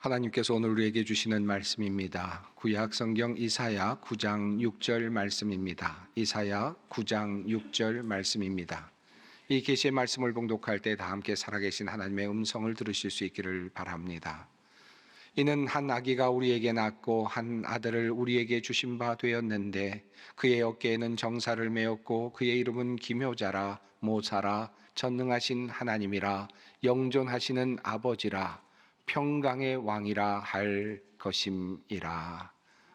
하나님께서 오늘 우리에게 주시는 말씀입니다. 구약 성경 이사야 9장 6절 말씀입니다. 이사야 9장 6절 말씀입니다. 이 계시의 말씀을 봉독할 때 다 함께 살아계신 하나님의 음성을 들으실 수 있기를 바랍니다. 이는 한 아기가 우리에게 낳고 한 아들을 우리에게 주신 바 되었는데 그의 어깨에는 정사를 메었고 그의 이름은 기묘자라 모사라 전능하신 하나님이라 영존하시는 아버지라 평강의 왕이라 할 것임이라.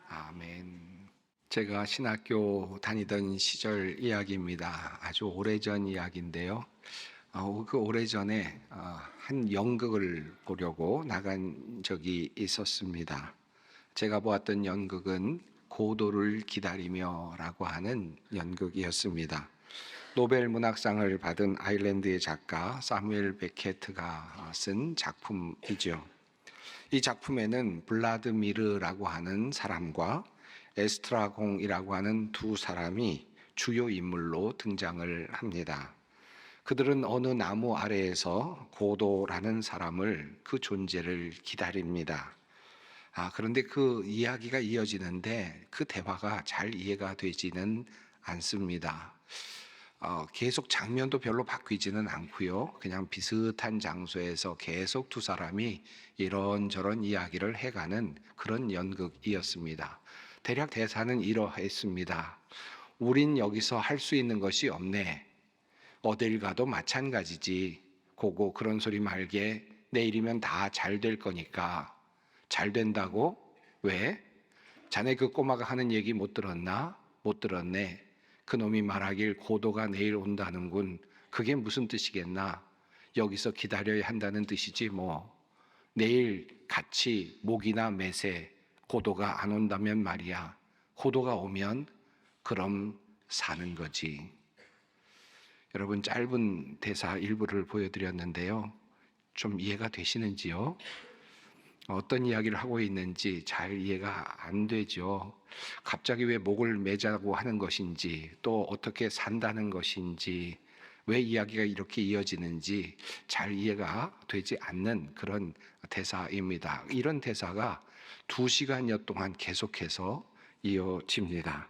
아멘. 제가 신학교 다니던 시절 이야기입니다. 아주 오래전 이야기인데요. 그 오래전에 한 연극을 보려고 나간 적이 있었습니다. 제가 보았던 연극은 고도를 기다리며라고 하는 연극이었습니다. 노벨 문학상을 받은 아일랜드의 작가 사무엘 베케트가 쓴 작품이죠. 이 작품에는 블라드미르라고 하는 사람과 에스트라공이라고 하는 두 사람이 주요 인물로 등장을 합니다. 그들은 어느 나무 아래에서 고도라는 사람을, 그 존재를 기다립니다. 그런데 그 이야기가 이어지는데 그 대화가 잘 이해가 되지는 않습니다. 계속 장면도 별로 바뀌지는 않고요. 그냥 비슷한 장소에서 계속 두 사람이 이런저런 이야기를 해가는 그런 연극이었습니다. 대략 대사는 이러했습니다. 우린 여기서 할 수 있는 것이 없네. 어딜 가도 마찬가지지. 고고 그런 소리 말게. 내일이면 다 잘 될 거니까. 잘 된다고? 왜? 자네 그 꼬마가 하는 얘기 못 들었나? 못 들었네. 그놈이 말하길 고도가 내일 온다는군. 그게 무슨 뜻이겠나? 여기서 기다려야 한다는 뜻이지 뭐. 내일 같이 목이나 매세 고도가 안 온다면 말이야. 고도가 오면 그럼 사는 거지. 여러분, 짧은 대사 일부를 보여드렸는데요. 좀 이해가 되시는지요? 어떤 이야기를 하고 있는지 잘 이해가 안 되죠. 갑자기 왜 목을 매자고 하는 것인지, 또 어떻게 산다는 것인지, 왜 이야기가 이렇게 이어지는지 잘 이해가 되지 않는 그런 대사입니다. 이런 대사가 2시간여 동안 계속해서 이어집니다.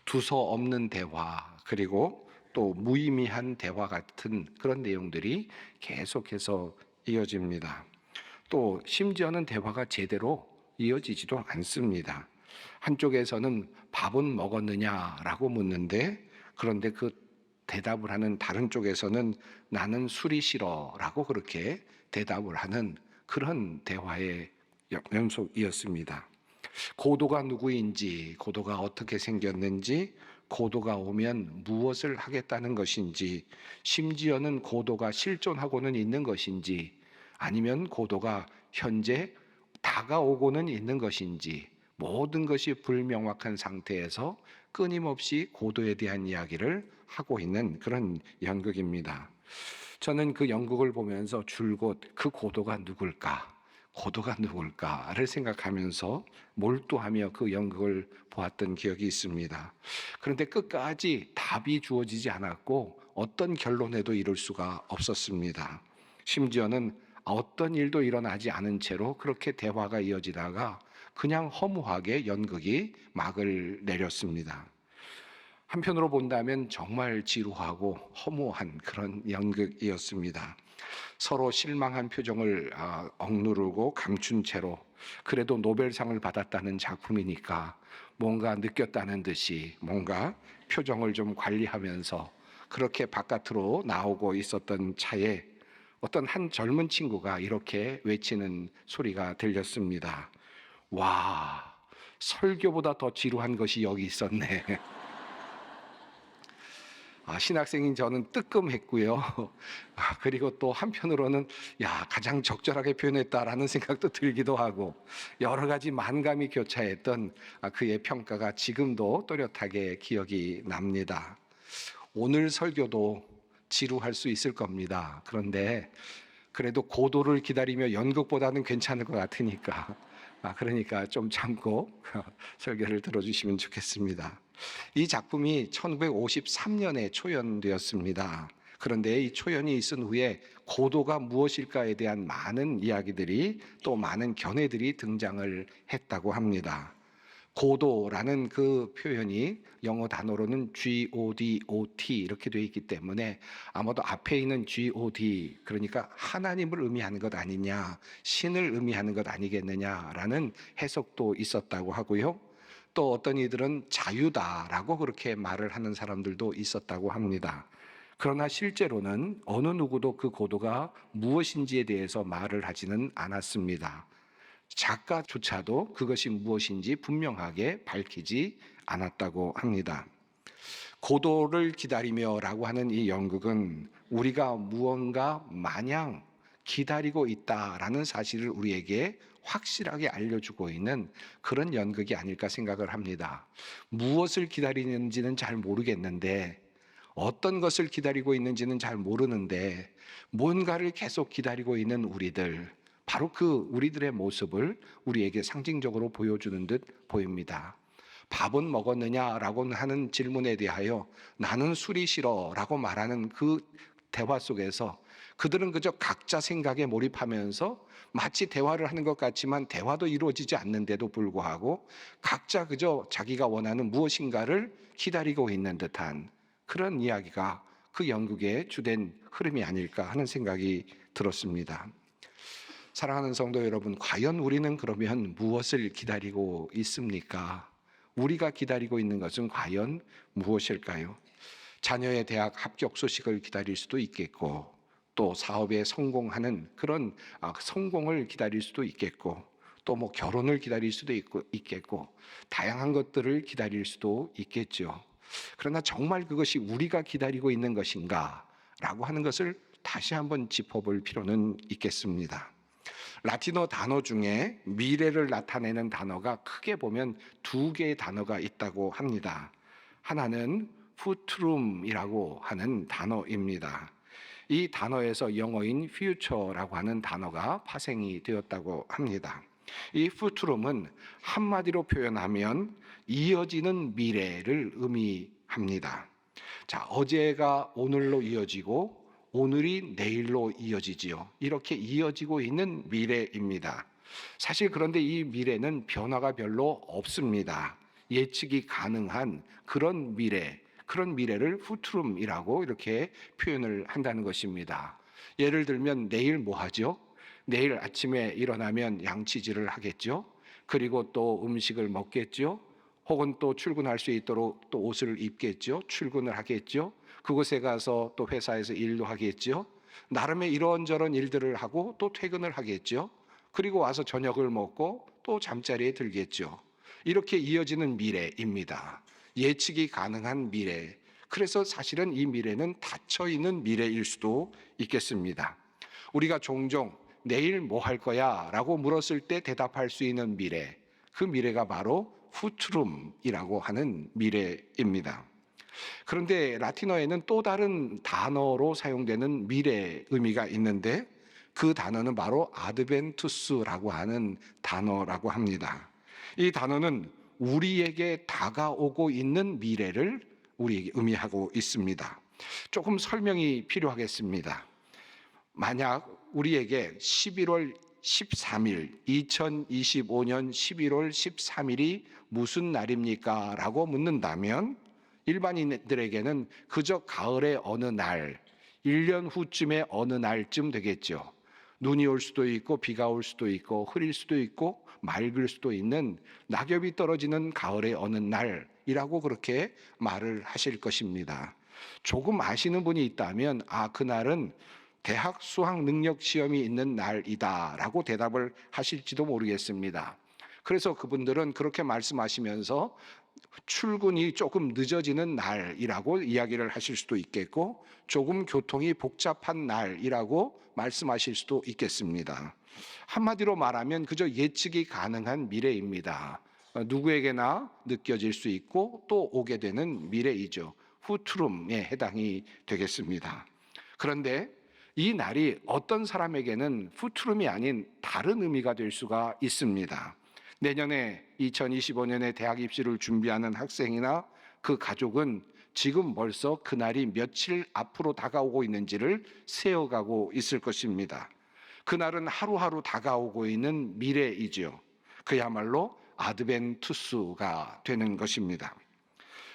두서 없는 대화, 그리고 또 무의미한 대화 같은 그런 내용들이 계속해서 이어집니다. 또 심지어는 대화가 제대로 이어지지도 않습니다. 한쪽에서는 밥은 먹었느냐라고 묻는데, 그런데 그 대답을 하는 다른 쪽에서는 나는 술이 싫어라고 그렇게 대답을 하는 그런 대화의 연속이었습니다. 고도가 누구인지, 고도가 어떻게 생겼는지, 고도가 오면 무엇을 하겠다는 것인지, 심지어는 고도가 실존하고는 있는 것인지, 아니면 고도가 현재 다가오고는 있는 것인지, 모든 것이 불명확한 상태에서 끊임없이 고도에 대한 이야기를 하고 있는 그런 연극입니다. 저는 그 연극을 보면서 줄곧 그 고도가 누굴까? 고도가 누굴까를 생각하면서 몰두하며 그 연극을 보았던 기억이 있습니다. 그런데 끝까지 답이 주어지지 않았고 어떤 결론에도 이를 수가 없었습니다. 심지어는 어떤 일도 일어나지 않은 채로 그렇게 대화가 이어지다가 그냥 허무하게 연극이 막을 내렸습니다. 한편으로 본다면 정말 지루하고 허무한 그런 연극이었습니다. 서로 실망한 표정을 억누르고 감춘 채로, 그래도 노벨상을 받았다는 작품이니까 뭔가 느꼈다는 듯이 뭔가 표정을 좀 관리하면서 그렇게 바깥으로 나오고 있었던 차에 어떤 한 젊은 친구가 이렇게 외치는 소리가 들렸습니다. 와, 설교보다 더 지루한 것이 여기 있었네. 신학생인 저는 뜨끔했고요. 그리고 또 한편으로는 가장 적절하게 표현했다라는 생각도 들기도 하고, 여러 가지 만감이 교차했던 그의 평가가 지금도 또렷하게 기억이 납니다. 오늘 설교도 지루할 수 있을 겁니다. 그런데 그래도 고도를 기다리며 연극보다는 괜찮을 것 같으니까 그러니까 좀 참고 설교를 들어주시면 좋겠습니다. 이 작품이 1953년에 초연되었습니다. 그런데 이 초연이 있은 후에 고도가 무엇일까에 대한 많은 이야기들이 또 많은 견해들이 등장을 했다고 합니다. 고도라는 그 표현이 영어 단어로는 G-O-D-O-T 이렇게 되어 있기 때문에 아마도 앞에 있는 G-O-D, 그러니까 하나님을 의미하는 것 아니냐, 신을 의미하는 것 아니겠느냐라는 해석도 있었다고 하고요. 또 어떤 이들은 자유다라고 그렇게 말을 하는 사람들도 있었다고 합니다. 그러나 실제로는 어느 누구도 그 고도가 무엇인지에 대해서 말을 하지는 않았습니다. 작가조차도 그것이 무엇인지 분명하게 밝히지 않았다고 합니다. 고도를 기다리며라고 하는 이 연극은 우리가 무언가 마냥 기다리고 있다라는 사실을 우리에게 확실하게 알려주고 있는 그런 연극이 아닐까 생각을 합니다. 무엇을 기다리는지는 잘 모르겠는데, 어떤 것을 기다리고 있는지는 잘 모르는데 뭔가를 계속 기다리고 있는 우리들, 바로 그 우리들의 모습을 우리에게 상징적으로 보여주는 듯 보입니다. 밥은 먹었느냐라고 하는 질문에 대하여 나는 술이 싫어라고 말하는 그 대화 속에서 그들은 그저 각자 생각에 몰입하면서 마치 대화를 하는 것 같지만 대화도 이루어지지 않는데도 불구하고 각자 그저 자기가 원하는 무엇인가를 기다리고 있는 듯한 그런 이야기가 그 연극의 주된 흐름이 아닐까 하는 생각이 들었습니다. 사랑하는 성도 여러분, 과연 우리는 그러면 무엇을 기다리고 있습니까? 우리가 기다리고 있는 것은 과연 무엇일까요? 자녀의 대학 합격 소식을 기다릴 수도 있겠고, 또 사업에 성공하는 그런 성공을 기다릴 수도 있겠고, 또 뭐 결혼을 기다릴 수도 있겠고, 다양한 것들을 기다릴 수도 있겠죠. 그러나 정말 그것이 우리가 기다리고 있는 것인가? 라고 하는 것을 다시 한번 짚어볼 필요는 있겠습니다. 라틴어 단어 중에 미래를 나타내는 단어가 크게 보면 두 개의 단어가 있다고 합니다. 하나는 futurum이라고 하는 단어입니다. 이 단어에서 영어인 future라고 하는 단어가 파생이 되었다고 합니다. 이 futurum은 한마디로 표현하면 이어지는 미래를 의미합니다. 자, 어제가 오늘로 이어지고 오늘이 내일로 이어지지요. 이렇게 이어지고 있는 미래입니다. 사실 그런데 이 미래는 변화가 별로 없습니다. 예측이 가능한 그런 미래, 그런 미래를 후투룸이라고 이렇게 표현을 한다는 것입니다. 예를 들면 내일 뭐 하죠? 내일 아침에 일어나면 양치질을 하겠죠. 그리고 또 음식을 먹겠죠. 혹은 또 출근할 수 있도록 또 옷을 입겠죠. 출근을 하겠죠. 그곳에 가서 또 회사에서 일도 하겠죠. 나름의 이런저런 일들을 하고 또 퇴근을 하겠죠. 그리고 와서 저녁을 먹고 또 잠자리에 들겠죠. 이렇게 이어지는 미래입니다. 예측이 가능한 미래. 그래서 사실은 이 미래는 닫혀 있는 미래일 수도 있겠습니다. 우리가 종종 내일 뭐 할 거야? 라고 물었을 때 대답할 수 있는 미래. 그 미래가 바로 후투룸이라고 하는 미래입니다. 그런데 라틴어에는 또 다른 단어로 사용되는 미래 의미가 있는데 그 단어는 바로 아드벤투스라고 하는 단어라고 합니다. 이 단어는 우리에게 다가오고 있는 미래를 우리에게 의미하고 있습니다. 조금 설명이 필요하겠습니다. 만약 우리에게 11월 13일, 2025년 11월 13일이 무슨 날입니까? 라고 묻는다면 일반인들에게는 그저 가을의 어느 날, 1년 후쯤의 어느 날쯤 되겠죠. 눈이 올 수도 있고 비가 올 수도 있고 흐릴 수도 있고 맑을 수도 있는 낙엽이 떨어지는 가을의 어느 날이라고 그렇게 말을 하실 것입니다. 조금 아시는 분이 있다면 그날은 대학 수학 능력 시험이 있는 날이다라고 대답을 하실지도 모르겠습니다. 그래서 그분들은 그렇게 말씀하시면서 출근이 조금 늦어지는 날이라고 이야기를 하실 수도 있겠고 조금 교통이 복잡한 날이라고 말씀하실 수도 있겠습니다. 한마디로 말하면 그저 예측이 가능한 미래입니다. 누구에게나 느껴질 수 있고 또 오게 되는 미래이죠. 후투룸에 해당이 되겠습니다. 그런데 이 날이 어떤 사람에게는 후투룸이 아닌 다른 의미가 될 수가 있습니다. 내년에 2025년에 대학 입시를 준비하는 학생이나 그 가족은 지금 벌써 그날이 며칠 앞으로 다가오고 있는지를 세어가고 있을 것입니다. 그날은 하루하루 다가오고 있는 미래이죠. 그야말로 아드벤투스가 되는 것입니다.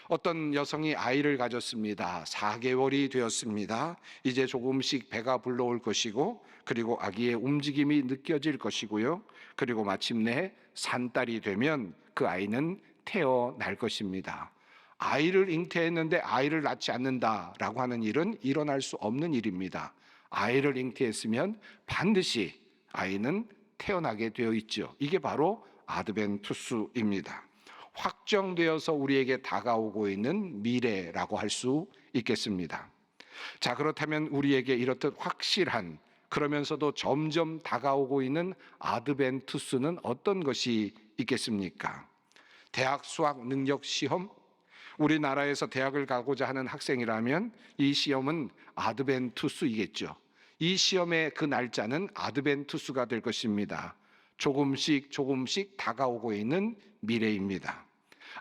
어떤 여성이 아이를 가졌습니다. 4개월이 되었습니다. 이제 조금씩 배가 불러올 것이고, 그리고 아기의 움직임이 느껴질 것이고요. 그리고 마침내 산딸이 되면 그 아이는 태어날 것입니다. 아이를 잉태했는데 아이를 낳지 않는다라고 하는 일은 일어날 수 없는 일입니다. 아이를 잉태했으면 반드시 아이는 태어나게 되어 있죠. 이게 바로 아드벤투스입니다. 확정되어서 우리에게 다가오고 있는 미래라고 할 수 있겠습니다. 자, 그렇다면 우리에게 이렇듯 확실한, 그러면서도 점점 다가오고 있는 아드벤투스는 어떤 것이 있겠습니까? 대학 수학 능력 시험, 우리나라에서 대학을 가고자 하는 학생이라면 이 시험은 아드벤투스이겠죠. 이 시험의 그 날짜는 아드벤투스가 될 것입니다. 조금씩 다가오고 있는 미래입니다.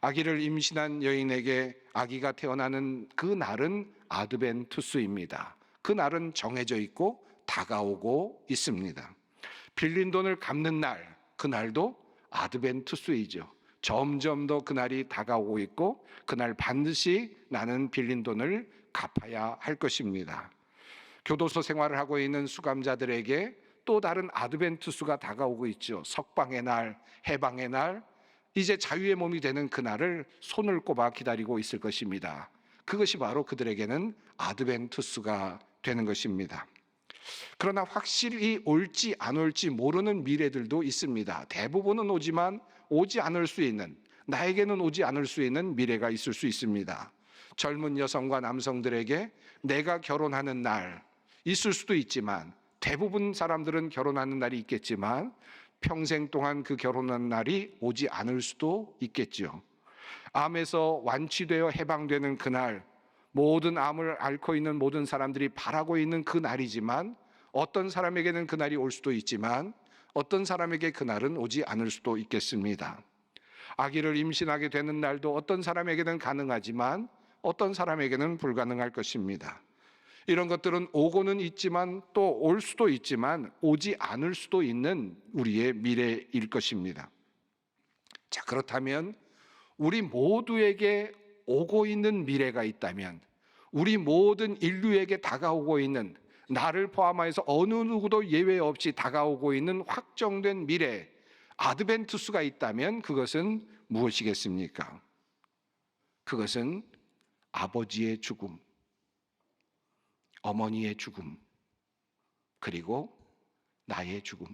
아기를 임신한 여인에게 아기가 태어나는 그 날은 아드벤투스입니다. 그 날은 정해져 있고 다가오고 있습니다. 빌린 돈을 갚는 날, 그 날도 아드벤투스이죠. 점점 더 그날이 다가오고 있고 그날 반드시 나는 빌린 돈을 갚아야 할 것입니다. 교도소 생활을 하고 있는 수감자들에게 또 다른 아드벤투스가 다가오고 있죠. 석방의 날, 해방의 날, 이제 자유의 몸이 되는 그날을 손을 꼽아 기다리고 있을 것입니다. 그것이 바로 그들에게는 아드벤투스가 되는 것입니다. 그러나 확실히 올지 안 올지 모르는 미래들도 있습니다. 대부분은 오지만 오지 않을 수 있는, 나에게는 오지 않을 수 있는 미래가 있을 수 있습니다. 젊은 여성과 남성들에게 내가 결혼하는 날 있을 수도 있지만, 대부분 사람들은 결혼하는 날이 있겠지만 평생 동안 그 결혼하는 날이 오지 않을 수도 있겠죠. 암에서 완치되어 해방되는 그날, 모든 암을 앓고 있는 모든 사람들이 바라고 있는 그 날이지만 어떤 사람에게는 그날이 올 수도 있지만 어떤 사람에게 그날은 오지 않을 수도 있겠습니다. 아기를 임신하게 되는 날도 어떤 사람에게는 가능하지만 어떤 사람에게는 불가능할 것입니다. 이런 것들은 오고는 있지만 또 올 수도 있지만 오지 않을 수도 있는 우리의 미래일 것입니다. 자, 그렇다면 우리 모두에게 오고 있는 미래가 있다면, 우리 모든 인류에게 다가오고 있는, 나를 포함해서 어느 누구도 예외 없이 다가오고 있는 확정된 미래, 아드벤투스가 있다면 그것은 무엇이겠습니까? 그것은 아버지의 죽음, 어머니의 죽음, 그리고 나의 죽음.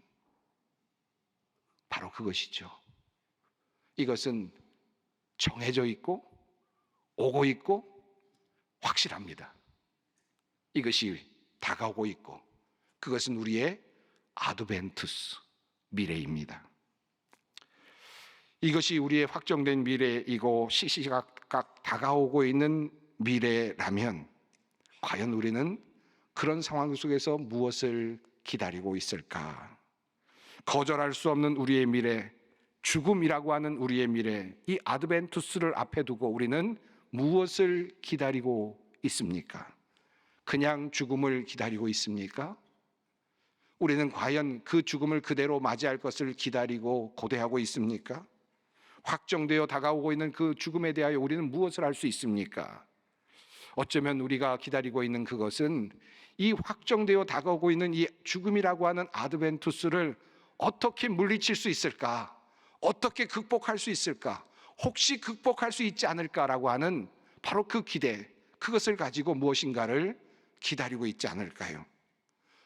바로 그것이죠. 이것은 정해져 있고 오고 있고 확실합니다. 이것이 다가오고 있고 그것은 우리의 아드벤투스, 미래입니다. 이것이 우리의 확정된 미래이고 시시각각 다가오고 있는 미래라면 과연 우리는 그런 상황 속에서 무엇을 기다리고 있을까? 거절할 수 없는 우리의 미래, 죽음이라고 하는 우리의 미래, 이 아드벤투스를 앞에 두고 우리는 무엇을 기다리고 있습니까? 그냥 죽음을 기다리고 있습니까? 우리는 과연 그 죽음을 그대로 맞이할 것을 기다리고 고대하고 있습니까? 확정되어 다가오고 있는 그 죽음에 대하여 우리는 무엇을 할 수 있습니까? 어쩌면 우리가 기다리고 있는 그것은 이 확정되어 다가오고 있는 이 죽음이라고 하는 아드벤투스를 어떻게 물리칠 수 있을까? 어떻게 극복할 수 있을까? 혹시 극복할 수 있지 않을까라고 하는 바로 그 기대, 그것을 가지고 무엇인가를 기다리고 있지 않을까요?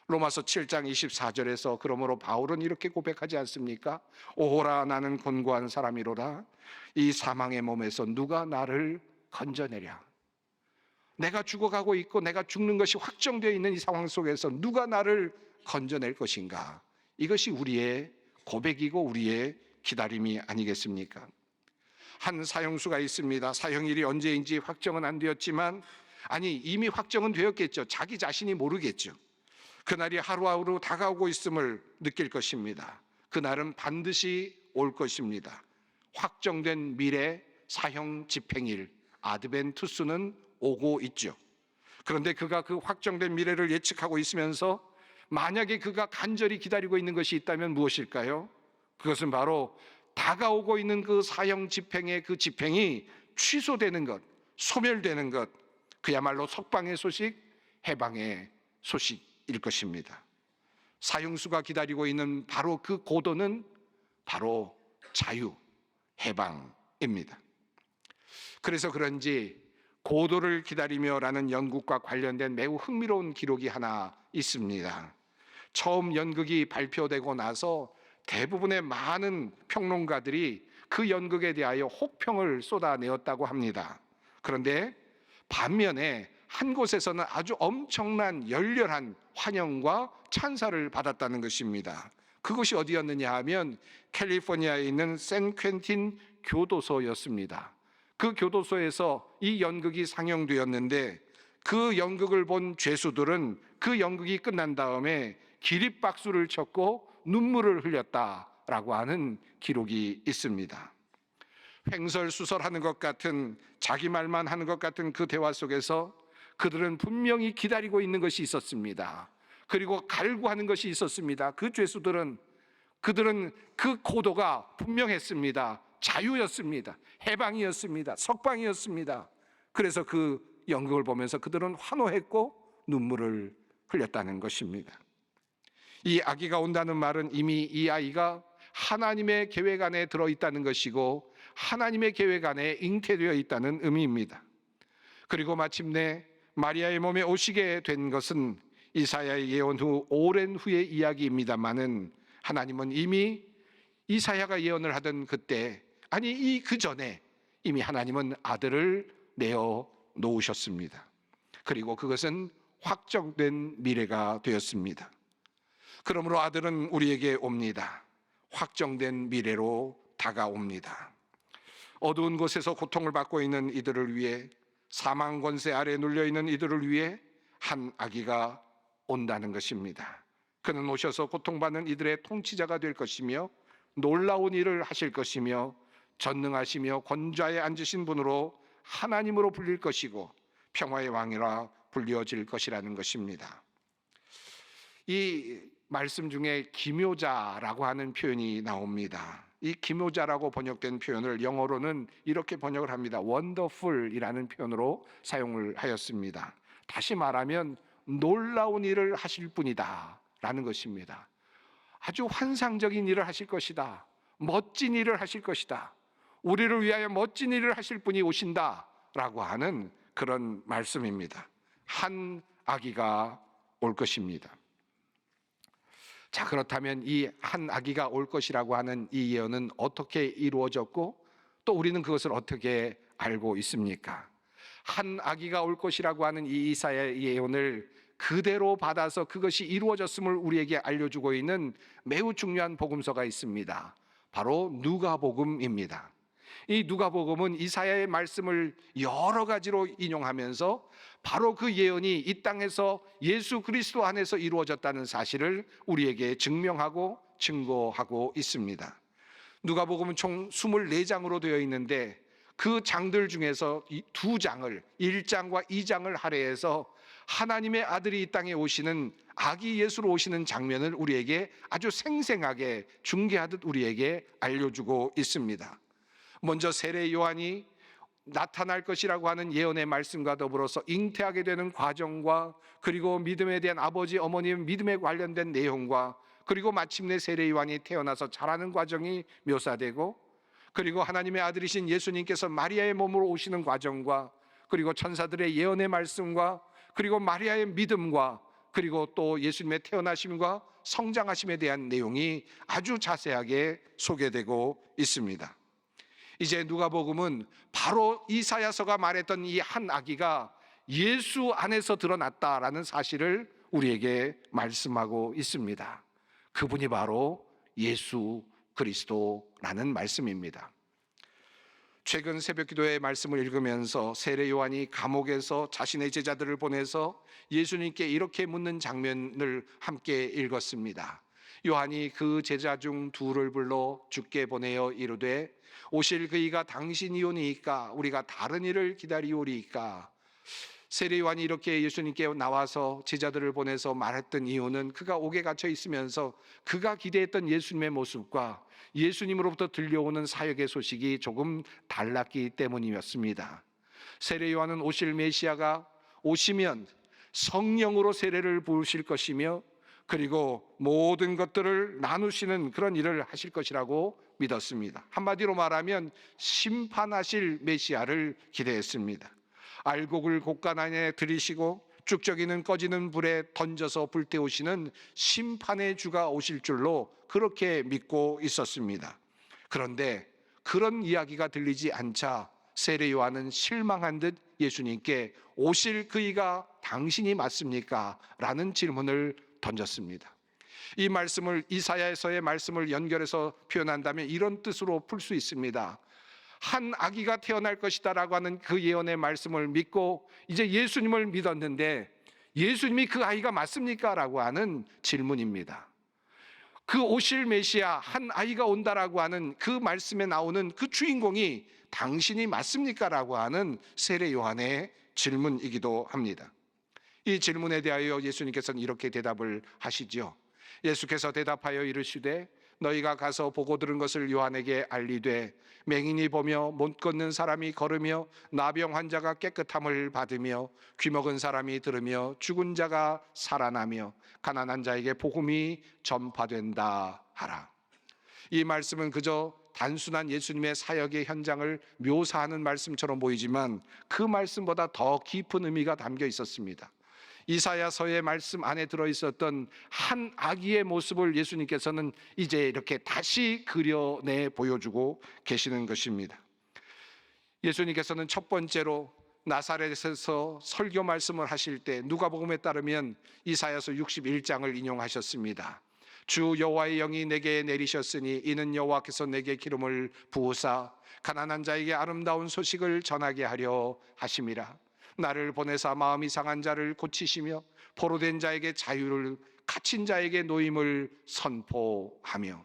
로마서 7장 24절에서 그러므로 바울은 이렇게 고백하지 않습니까? 오호라, 나는 곤고한 사람이로다. 이 사망의 몸에서 누가 나를 건져내랴. 내가 죽어가고 있고 내가 죽는 것이 확정되어 있는 이 상황 속에서 누가 나를 건져낼 것인가? 이것이 우리의 고백이고 우리의 기다림이 아니겠습니까? 한 사형수가 있습니다. 사형일이 언제인지 확정은 안 되었지만, 아니 이미 확정은 되었겠죠. 자기 자신이 모르겠죠. 그날이 하루하루 다가오고 있음을 느낄 것입니다. 그날은 반드시 올 것입니다. 확정된 미래 사형 집행일, 아드벤투스는 오고 있죠. 그런데 그가 그 확정된 미래를 예측하고 있으면서 만약에 그가 간절히 기다리고 있는 것이 있다면 무엇일까요? 그것은 바로 다가오고 있는 그 사형 집행의 그 집행이 취소되는 것, 소멸되는 것, 그야말로 석방의 소식, 해방의 소식일 것입니다. 사형수가 기다리고 있는 바로 그 고도는 바로 자유, 해방입니다. 그래서 그런지 고도를 기다리며라는 연극과 관련된 매우 흥미로운 기록이 하나 있습니다. 처음 연극이 발표되고 나서 대부분의 많은 평론가들이 그 연극에 대하여 혹평을 쏟아내었다고 합니다. 그런데 반면에 한 곳에서는 아주 엄청난 열렬한 환영과 찬사를 받았다는 것입니다. 그것이 어디였느냐 하면 캘리포니아에 있는 샌퀸틴 교도소였습니다. 그 교도소에서 이 연극이 상영되었는데 그 연극을 본 죄수들은 그 연극이 끝난 다음에 기립박수를 쳤고 눈물을 흘렸다라고 하는 기록이 있습니다. 횡설수설하는 것 같은, 자기 말만 하는 것 같은 그 대화 속에서 그들은 분명히 기다리고 있는 것이 있었습니다. 그리고 갈구하는 것이 있었습니다. 그 죄수들은, 그들은 그 고도가 분명했습니다. 자유였습니다. 해방이었습니다. 석방이었습니다. 그래서 그 연극을 보면서 그들은 환호했고 눈물을 흘렸다는 것입니다. 이 아기가 온다는 말은 이미 이 아이가 하나님의 계획 안에 들어있다는 것이고 하나님의 계획 안에 잉태되어 있다는 의미입니다. 그리고 마침내 마리아의 몸에 오시게 된 것은 이사야의 예언 후 오랜 후의 이야기입니다마는 하나님은 이미 이사야가 예언을 하던 그때, 아니 그 전에 이미 하나님은 아들을 내어 놓으셨습니다. 그리고 그것은 확정된 미래가 되었습니다. 그러므로 아들은 우리에게 옵니다. 확정된 미래로 다가옵니다. 어두운 곳에서 고통을 받고 있는 이들을 위해, 사망 권세 아래 눌려 있는 이들을 위해 한 아기가 온다는 것입니다. 그는 오셔서 고통받는 이들의 통치자가 될 것이며 놀라운 일을 하실 것이며 전능하시며 권좌에 앉으신 분으로 하나님으로 불릴 것이고 평화의 왕이라 불려질 것이라는 것입니다. 이 말씀 중에 기묘자라고 하는 표현이 나옵니다. 이 기묘자라고 번역된 표현을 영어로는 이렇게 번역을 합니다. wonderful이라는 표현으로 사용을 하였습니다. 다시 말하면 놀라운 일을 하실 분이다 라는 것입니다. 아주 환상적인 일을 하실 것이다. 멋진 일을 하실 것이다. 우리를 위하여 멋진 일을 하실 분이 오신다 라고 하는 그런 말씀입니다. 한 아기가 올 것입니다. 자, 그렇다면 이 한 아기가 올 것이라고 하는 이 예언은 어떻게 이루어졌고 또 우리는 그것을 어떻게 알고 있습니까? 한 아기가 올 것이라고 하는 이 이사야의 예언을 그대로 받아서 그것이 이루어졌음을 우리에게 알려주고 있는 매우 중요한 복음서가 있습니다. 바로 누가복음입니다. 이 누가복음은 이사야의 말씀을 여러 가지로 인용하면서 바로 그 예언이 이 땅에서 예수 그리스도 안에서 이루어졌다는 사실을 우리에게 증명하고 증거하고 있습니다. 누가복음은 총 24장으로 되어 있는데 그 장들 중에서 이 2장을, 1장과 2장을 할애해서 하나님의 아들이 이 땅에 오시는, 아기 예수로 오시는 장면을 우리에게 아주 생생하게 중계하듯 우리에게 알려주고 있습니다. 먼저 세례 요한이 나타날 것이라고 하는 예언의 말씀과 더불어서 잉태하게 되는 과정과, 그리고 믿음에 대한 아버지 어머니의 믿음에 관련된 내용과, 그리고 마침내 세례 요한이 태어나서 자라는 과정이 묘사되고, 그리고 하나님의 아들이신 예수님께서 마리아의 몸으로 오시는 과정과, 그리고 천사들의 예언의 말씀과, 그리고 마리아의 믿음과, 그리고 또 예수님의 태어나심과 성장하심에 대한 내용이 아주 자세하게 소개되고 있습니다. 이제 누가복음은 바로 이사야서가 말했던 이 한 아기가 예수 안에서 드러났다라는 사실을 우리에게 말씀하고 있습니다. 그분이 바로 예수 그리스도라는 말씀입니다. 최근 새벽기도의 말씀을 읽으면서 세례 요한이 감옥에서 자신의 제자들을 보내서 예수님께 이렇게 묻는 장면을 함께 읽었습니다. 요한이 그 제자 중 둘을 불러 주께 보내어 이르되 오실 그이가 당신이오니이까 우리가 다른 이를 기다리오리이까. 세례 요한이 이렇게 예수님께 나와서 제자들을 보내서 말했던 이유는 그가 옥에 갇혀 있으면서 그가 기대했던 예수님의 모습과 예수님으로부터 들려오는 사역의 소식이 조금 달랐기 때문이었습니다. 세례 요한은 오실 메시아가 오시면 성령으로 세례를 부으실 것이며 그리고 모든 것들을 나누시는 그런 일을 하실 것이라고 믿었습니다. 한마디로 말하면 심판하실 메시아를 기대했습니다. 알곡을 곡간 안에 들이시고 쭉저기는 꺼지는 불에 던져서 불태우시는 심판의 주가 오실 줄로 그렇게 믿고 있었습니다. 그런데 그런 이야기가 들리지 않자 세례 요한은 실망한 듯 예수님께 오실 그이가 당신이 맞습니까? 라는 질문을 던졌습니다. 이 말씀을 이사야에서의 말씀을 연결해서 표현한다면 이런 뜻으로 풀 수 있습니다. 한 아기가 태어날 것이다라고 하는 그 예언의 말씀을 믿고 이제 예수님을 믿었는데 예수님이 그 아이가 맞습니까? 라고 하는 질문입니다. 그 오실 메시아 한 아이가 온다라고 하는 그 말씀에 나오는 그 주인공이 당신이 맞습니까? 라고 하는 세례 요한의 질문이기도 합니다. 이 질문에 대하여 예수님께서는 이렇게 대답을 하시죠. 예수께서 대답하여 이르시되 너희가 가서 보고 들은 것을 요한에게 알리되 맹인이 보며 못 걷는 사람이 걸으며 나병 환자가 깨끗함을 받으며 귀먹은 사람이 들으며 죽은 자가 살아나며 가난한 자에게 복음이 전파된다 하라. 이 말씀은 그저 단순한 예수님의 사역의 현장을 묘사하는 말씀처럼 보이지만 그 말씀보다 더 깊은 의미가 담겨 있었습니다. 이사야서의 말씀 안에 들어있었던 한 아기의 모습을 예수님께서는 이제 이렇게 다시 그려내 보여주고 계시는 것입니다. 예수님께서는 첫 번째로 나사렛에서 설교 말씀을 하실 때 누가복음에 따르면 이사야서 61장을 인용하셨습니다. 주 여호와의 영이 내게 내리셨으니 이는 여호와께서 내게 기름을 부으사 가난한 자에게 아름다운 소식을 전하게 하려 하심이라. 나를 보내사 마음이 상한 자를 고치시며 포로된 자에게 자유를 갇힌 자에게 노임을 선포하며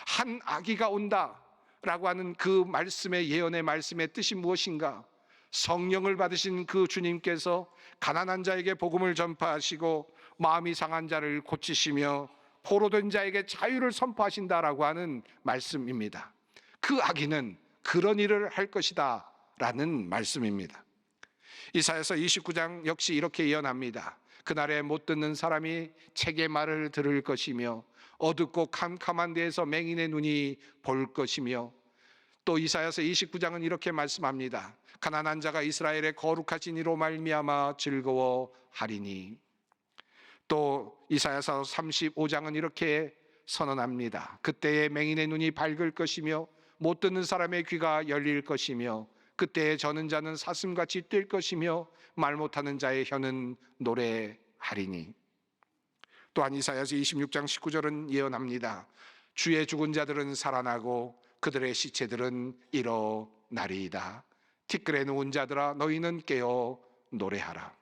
한 아기가 온다라고 하는 그 말씀의 예언의 말씀의 뜻이 무엇인가? 성령을 받으신 그 주님께서 가난한 자에게 복음을 전파하시고 마음이 상한 자를 고치시며 포로된 자에게 자유를 선포하신다라고 하는 말씀입니다. 그 아기는 그런 일을 할 것이다 라는 말씀입니다. 이사야서 29장 역시 이렇게 예언합니다. 그날에 못 듣는 사람이 책의 말을 들을 것이며 어둡고 캄캄한 데에서 맹인의 눈이 볼 것이며 또 이사야서 29장은 이렇게 말씀합니다. 가난한 자가 이스라엘의 거룩하신 이로 말미암아 즐거워하리니. 또 이사야서 35장은 이렇게 선언합니다. 그때에 맹인의 눈이 밝을 것이며 못 듣는 사람의 귀가 열릴 것이며 그때에 저는 자는 사슴같이 뛸 것이며 말 못하는 자의 혀는 노래하리니. 또한 이사야서 26장 19절은 예언합니다. 주의 죽은 자들은 살아나고 그들의 시체들은 일어나리이다. 티끌에 누운 자들아 너희는 깨어 노래하라.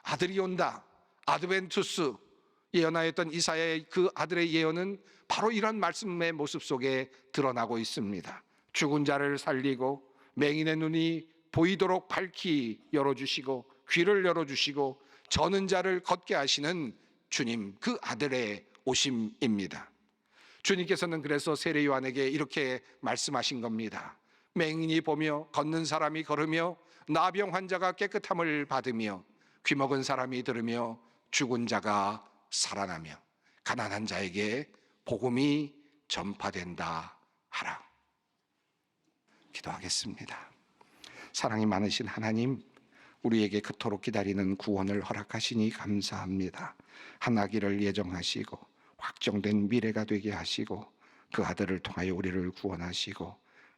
아들이 온다. 아드벤투스 예언하였던 이사야의 그 아들의 예언은 바로 이런 말씀의 모습 속에 드러나고 있습니다. 죽은 자를 살리고 맹인의 눈이 보이도록 밝히 열어주시고 귀를 열어주시고 저는 자를 걷게 하시는 주님, 그 아들의 오심입니다. 주님께서는 그래서 세례 요한에게 이렇게 말씀하신 겁니다. 맹인이 보며 걷는 사람이 걸으며 나병 환자가 깨끗함을 받으며 귀먹은 사람이 들으며 죽은 자가 살아나며 가난한 자에게 복음이 전파된다 하라. 기도하겠습니다. 사랑이 많으신 하나님, 우리에게 그토록 기다리는 구원을 허락하시니 감사합니다. 한 아기를 예정하시고 확정된 미래가 되게 하시고 그 아들을 통하여 우리를 구원하시고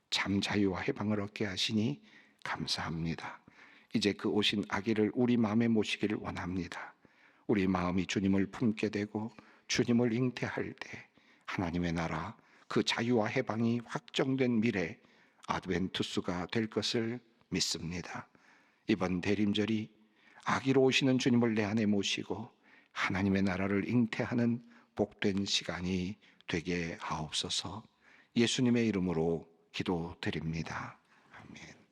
참 자유와 해방을 얻게 하시니 감사합니다. 이제 그 오신 아기를 우리 마음에 모시기를 원합니다. 우리 마음이 주님을 품게 되고 주님을 잉태할 때 하나님의 나라, 그 자유와 해방이 확정된 미래 아드벤투스가 될 것을 믿습니다. 이번 대림절이 아기로 오시는 주님을 내 안에 모시고 하나님의 나라를 잉태하는 복된 시간이 되게 하옵소서. 예수님의 이름으로 기도드립니다.